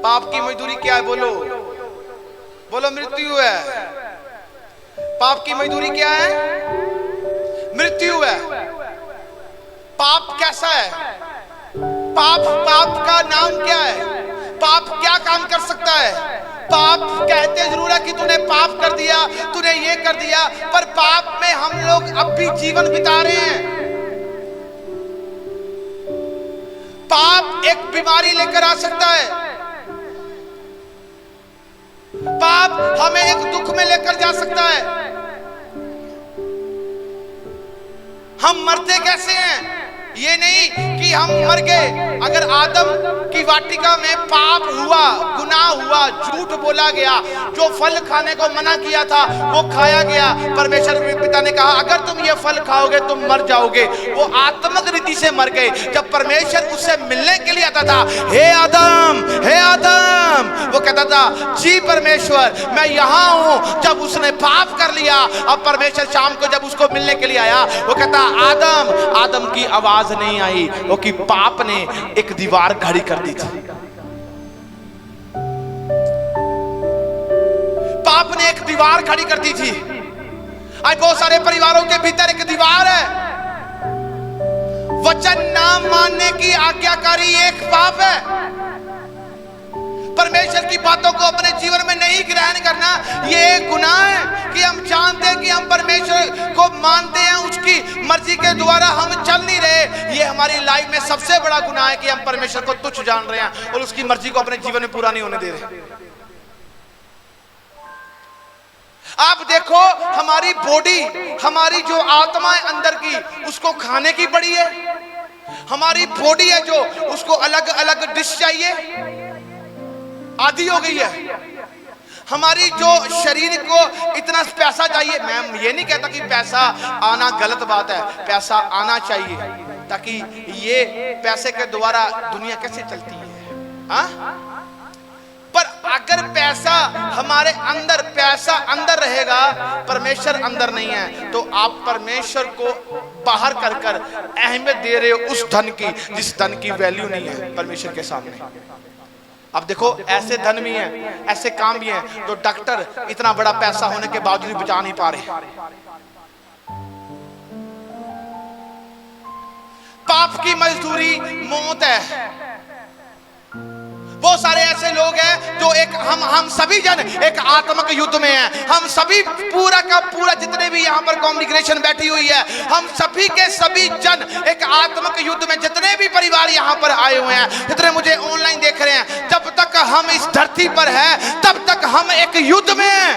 पाप की मजदूरी क्या है? बोलो बोलो, मृत्यु है। पाप की मजदूरी क्या है? मृत्यु है। पाप कैसा है? पाप, पाप का नाम क्या है? पाप क्या काम कर सकता है? पाप कहते जरूर है कि तूने पाप कर दिया, तूने ये कर दिया, पर पाप में हम लोग अब भी जीवन बिता रहे हैं। पाप एक बीमारी लेकर आ सकता है। पाप हमें एक दुख में लेकर जा सकता है। हम मरते कैसे हैं? ये नहीं कि हम मर गए। अगर आदम की वाटिका में पाप हुआ, गुनाह हुआ, झूठ बोला गया, जो फल खाने को मना किया था वो खाया गया, परमेश्वर पिता ने कहा अगर तुम ये फल खाओगे तुम मर जाओगे। वो आत्मिक रीति से मर गए। जब परमेश्वर उससे मिलने के लिए आता था, हे आदम, हे आदम, वो कहता था जी परमेश्वर मैं यहां हूं। जब उसने पाप कर लिया, अब परमेश्वर शाम को जब उसको मिलने के लिए आया, वो कहता आदम, आदम की आवाज नहीं आई, वो कि पाप ने एक दीवार खड़ी कर दी थी। पाप ने एक दीवार खड़ी कर दी थी। आज बहुत सारे परिवारों के भीतर एक दीवार है। वचन ना मानने की आज्ञाकारी एक पाप है। परमेश्वर की बातों को अपने जीवन में नहीं ग्रहण करना, ये एक गुनाह है कि हम जानते हैं कि हम परमेश्वर को मानते हैं, उसकी मर्जी के द्वारा हम चल नहीं रहे। ये हमारी लाइफ में सबसे बड़ा गुनाह है कि हम परमेश्वर को तुच्छ जान रहे हैं और उसकी मर्जी को अपने जीवन में पूरा नहीं होने दे रहे। आप देखो हमारी बॉडी, हमारी जो आत्मा है अंदर की, उसको खाने की पड़ी है। हमारी बॉडी है जो, उसको अलग अलग डिश चाहिए, आदि हो गई है। हमारी जो शरीर को इतना पैसा चाहिए। मैं ये नहीं कहता कि पैसा आना गलत बात है, पैसा आना चाहिए ताकि ये पैसे के द्वारा दुनिया कैसे चलती है। हाँ? पर अगर पैसा हमारे अंदर, पैसा अंदर रहेगा, परमेश्वर अंदर नहीं है, तो आप परमेश्वर को बाहर कर कर अहमियत दे रहे हो उस धन की जिस धन की वैल्यू नहीं है परमेश्वर के सामने। अब देखो ऐसे धन भी हैं, ऐसे काम भी हैं, तो डॉक्टर इतना बड़ा पैसा होने के बावजूद भी बचा नहीं पा रहे। पाप की मजदूरी मौत है। बहुत सारे ऐसे लोग हैं जो एक हम सभी जन एक आत्मिक युद्ध में हैं। हम सभी पूरा का पूरा, जितने भी यहाँ पर कॉन्ग्रेगेशन बैठी हुई है, हम सभी के सभी जन एक आत्मिक युद्ध में, जितने भी परिवार यहाँ पर आए हुए हैं, जितने मुझे ऑनलाइन देख रहे हैं, जब तक हम इस धरती पर हैं तब तक हम एक युद्ध में हैं।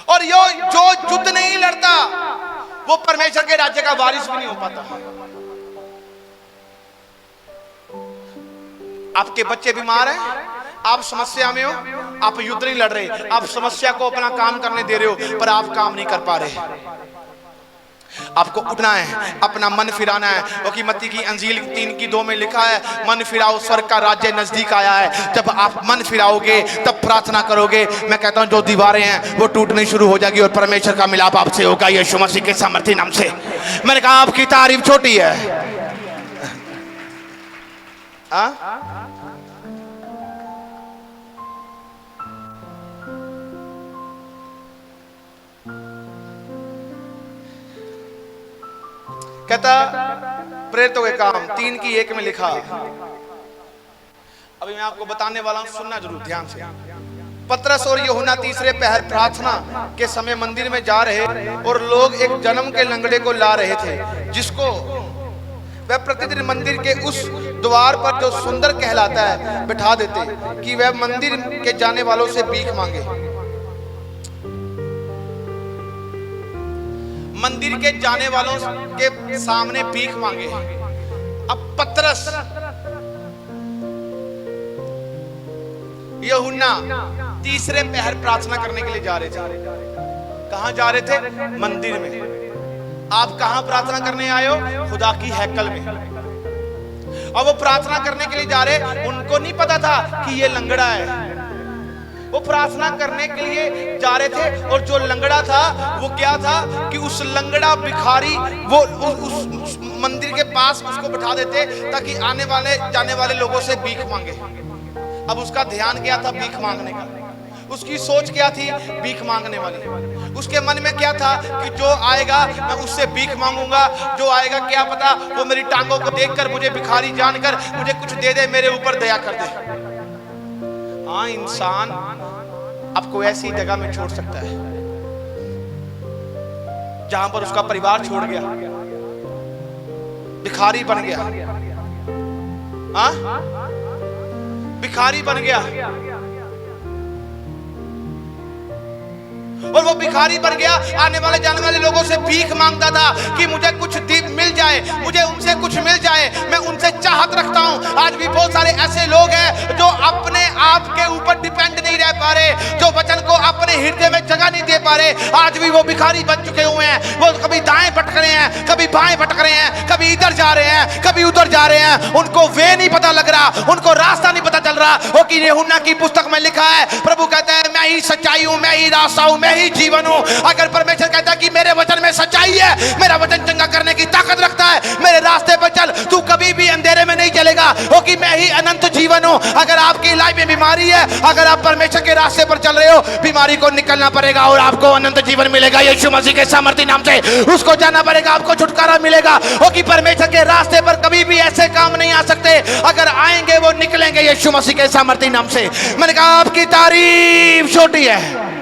और जो युद्ध नहीं लड़ता वो परमेश्वर के राज्य का वारिस भी नहीं हो पाता। आपके बच्चे बीमार हैं, आप समस्या में हो, आप युद्ध नहीं लड़ रहे, आप समस्या को अपना काम करने दे रहे हो, पर आप काम नहीं कर पा रहे। आपको उठना है, अपना मन फिराना है, क्योंकि मत्ती की अंजील 3:2 में लिखा है, मन फिराओ स्वर्ग का राज्य नजदीक आया है। जब आप मन फिराओगे तब प्रार्थना करोगे, मैं कहता हूं जो दीवारें हैं वो टूटनी शुरू हो जाएगी और परमेश्वर का मिलाप आपसे होगा यीशु मसीह के सामर्थी नाम से। मैंने कहा आपकी तारीफ छोटी है। कहता प्रेरितों के काम 3:1 में लिखा। अभी मैं आपको बताने वाला हूं, सुनना जरूर ध्यान से। पतरस और यूहन्ना तीसरे पहर प्रार्थना के समय मंदिर में जा रहे और लोग एक जन्म के लंगड़े को ला रहे थे, जिसको वह प्रतिदिन मंदिर के उस द्वार पर जो सुंदर कहलाता है बिठा देते कि वह मंदिर के जाने वालों से भीख मांगे। मंदिर के जाने वालों के सामने भीख मांगे। अब पतरस, यूहन्ना तीसरे पहर प्रार्थना करने के लिए जा रहे थे। कहां जा रहे थे? मंदिर में। आप कहां प्रार्थना करने आए हो? खुदा की हैकल में। और वो प्रार्थना करने के लिए जा रहे, उनको नहीं पता था कि ये लंगड़ा है, वो प्रार्थना करने के लिए जा रहे थे, और जो लंगड़ा था वो क्या था कि उस लंगड़ा भिखारी वो उस मंदिर के पास उसको बिठा देते ताकि आने वाले जाने वाले लोगों से भीख मांगे। अब उसका ध्यान क्या था? भीख मांगने का। उसकी सोच क्या थी? भीख मांगने वाली। उसके मन में क्या था कि जो आएगा मैं उससे भीख मांगूंगा, जो आएगा क्या पता वो मेरी टांगों को देखकर, मुझे भिखारी जानकर मुझे कुछ दे दे, मेरे ऊपर दया कर दे। हाँ, इंसान आपको ऐसी जगह में छोड़ सकता है जहां पर उसका परिवार छोड़ गया, भिखारी बन गया। हाँ, भिखारी बन गया, और वो भिखारी बन गया। आने वाले जाने वाले लोगों से भीख मांगता था कि मुझे कुछ मिल जाए, मुझे उनसे कुछ मिल जाए, मैं उनसे चाहत रखता हूं। आज भी बहुत सारे ऐसे लोग हैं जो अपने आप के ऊपर डिपेंड नहीं रह पा रहे, जो वचन को अपने हृदय में जगह नहीं दे पा रहे। आज भी वो भिखारी बन चुके हुए हैं। वो कभी दाएं भटक रहे हैं, कभी बाएं भटक रहे हैं, कभी इधर जा रहे हैं, कभी उधर जा रहे हैं। उनको वे नहीं पता लग रहा, उनको रास्ता नहीं पता चल रहा। वो कि यूहन्ना की पुस्तक में लिखा है, प्रभु कहता है मैं ही सच्चाई हूं, मैं ही रास्ता हूं, मैं ही जीवन हूं। अगर परमेश्वर कहता है कि मेरे वचन में सच्चाई है, मेरा वचन चंगा करने की ताकत रखता है, मेरे रास्ते पर चल, तू कभी भी अंधेरे में नहीं चलेगा, क्योंकि मैं ही अनंत जीवन हूं। अगर आपकी लाइफ में बीमारी है, अगर आप परमेश्वर के रास्ते पर चल रहे हो, बीमारी को निकलना पड़ेगा और आपको अनंत जीवन मिलेगा। यीशु मसीह के सामर्थी नाम से उसको जाना पड़ेगा, आपको छुटकारा मिलेगा, क्योंकि परमेश्वर के रास्ते पर कभी भी ऐसे काम नहीं आ सकते। अगर आएंगे वो निकलेंगे यीशु मसीह के सामर्थी नाम से। मैंने कहा आपकी तारीफ छोटी है।